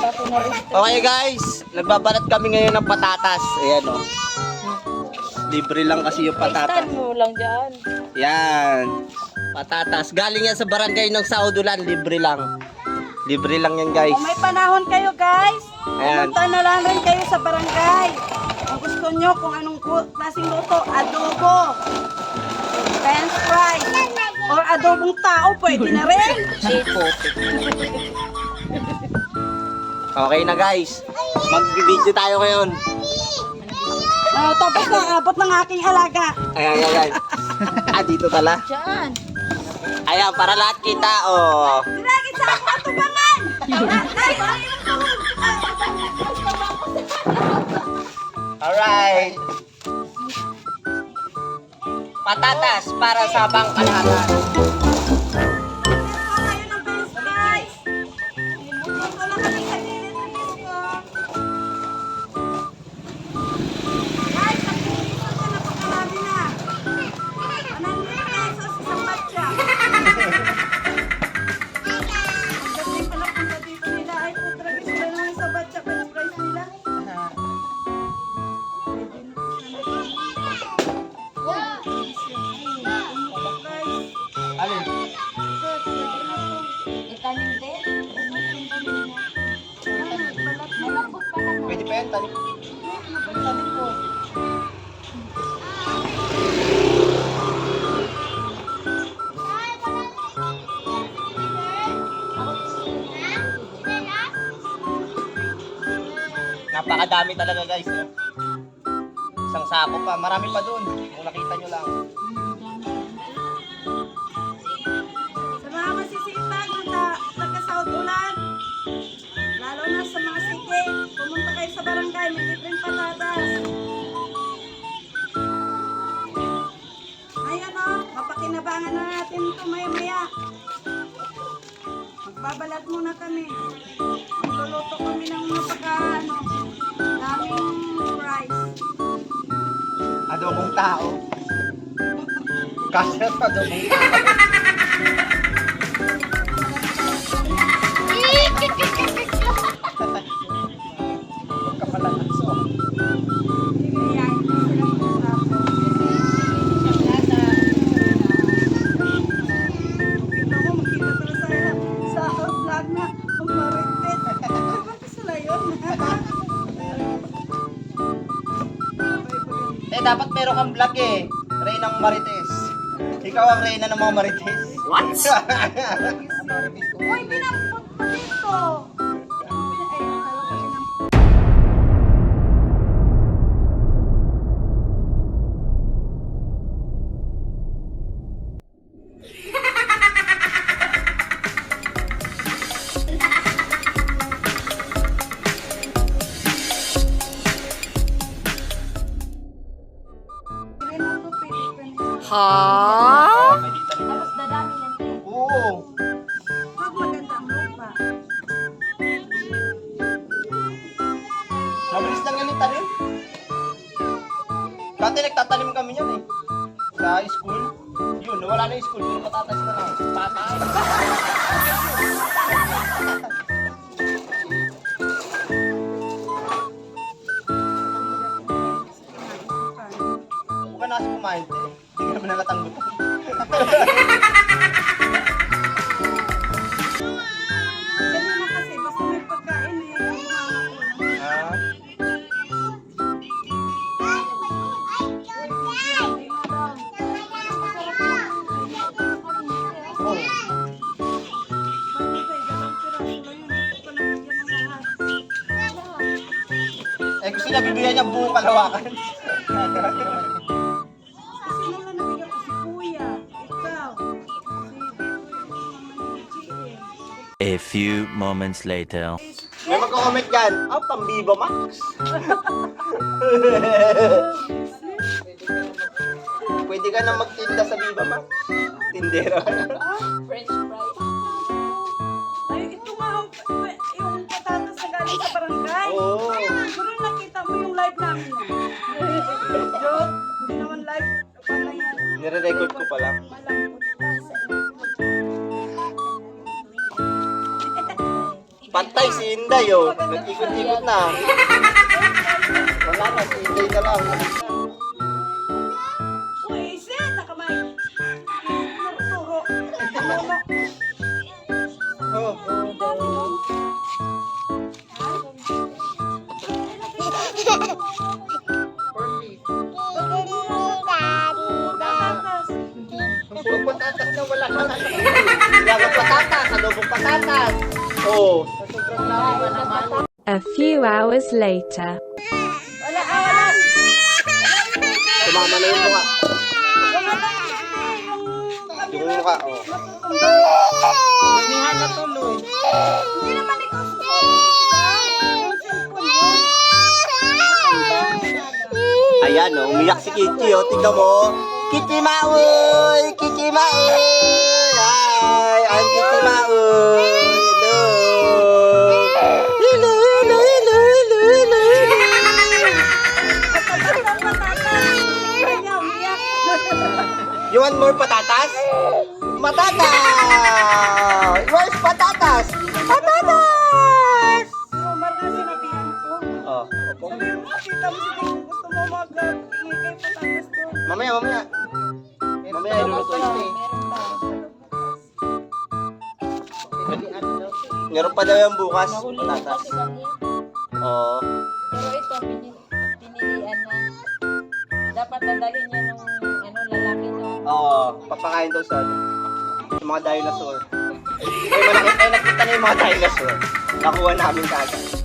Okay guys, nagbabalat kami ngayon ng patatas. Ayan o. Libre lang kasi yung patatas. Stand mo lang dyan. Yan. Patatas. Galing yan sa barangay ng Saudulan. Libre lang. Libre lang yan guys. Kung may panahon kayo guys, Ayan. pumunta na lang rin kayo sa barangay. Kung gusto nyo kung anong klaseng luto, adobo, french fries, or adobong tao, pwede na rin. Seafood. Okay na guys. Mag-video tayo ngayon. Tapos na abot ng aking alaga. Ayan guys. Dito tala. Dyan. Ayan, para lahat kita. Oh. Lagi sa ako atubangan. Alright. Patatas para sa pangkalahatan. Kayo ng french fries. Ito lang kami kanina. Guys, ang piso ko napakarami na. 100 pesos isang batya. Pagdating pala punta dito nila ay putragis sila ng isang batya french fries nila. Alin? Itanim din. Malambot pa naman. Pwede pa yan, tanim. Tanim ko. Napakadami talaga guys. Oh. Isang sako pa. Marami pa dun. Kung nakita nyo lang. Sa mga masisipag na taga-Saudulan, lalo na sa mga sige, pumunta kayo sa barangay, may libreng patatas. Ayan o, mapakinabangan na natin ito maya-maya. Magbabalat muna kami. Magluluto kami ng mga daming fries. Adobong tao. Kasi sa adobong tao. Magkapalakas oh. Ayan, silang purapo. Kita mo, makita pala sa vlog na ang marites. Bakit sila yun? Dapat meron kang vlog eh. Reynang Marites. Ikaw ang Reyna ng mga Marites. What? Uy, pinampot pa dito. Ha? May dita nila. Tapos dadami yan din. Oo. Pag maganda ang lupa. Mabilis lang yan yung tanim. Dati nagtatanim kami yan eh. Sa school. Yun, nawala na yung school. Yung patatas na lang. Patay. Huwag ka nasa kumain eh. Hindi ka naman nalatanggot. Ganun na kasi, basta may pagkain eh. Ah. Oh. Eh kung sila bibigyan niya buong kalawakan. Sino na nabigyan ko? Si Kuya, ikaw, si A few moments later. May magko-comment dyan. Pambiba Max. Pwede ka na magtinda sa Viva Max. Tindera. French fries. Ay, ito nga yung patatas na galing sa barangay. Oo. Siguro nakita mo yung live namin. Joke, hindi naman live. Pala yan. Nire-record ko pa lang. Malambot pa sa Patay si Inday, oh. Nag-ikot-ikot na. Wala na, si Inday na lang. Uy, isit! Nakamay! Turo. Turo. Oh. Adobong patatas na wala ka na. Nilagang patatas, adobong patatas. Oh, sa sobrang laki na naman. A few hours later. Wala. Tumama na yung mukha. Yung mukha, oh. Nanihan na tuloy. Hindi naman ikaw Ayan, oh, umiyak si Kitty, oh. Tingnan mo. Kitty Maoy! Kitty Maoy! Hi! I'm Kitty Maoy! Hello! Hello, hello, hello, hello, hello, You want more patatas? Patatas! Where's patatas? Patatas! Oh, mamaya. Mamaya, ilulutuin ko eh. Meron pa daw yung bukas, patatas. Oo. Pero ito, pinilian na. Dapat dadalhin niya nung lalaki niya. Oo, papakain daw sa mga dinosaur. Ay, malaki tayo, nakita na yung mga dinosaur. Nakuha namin kagad.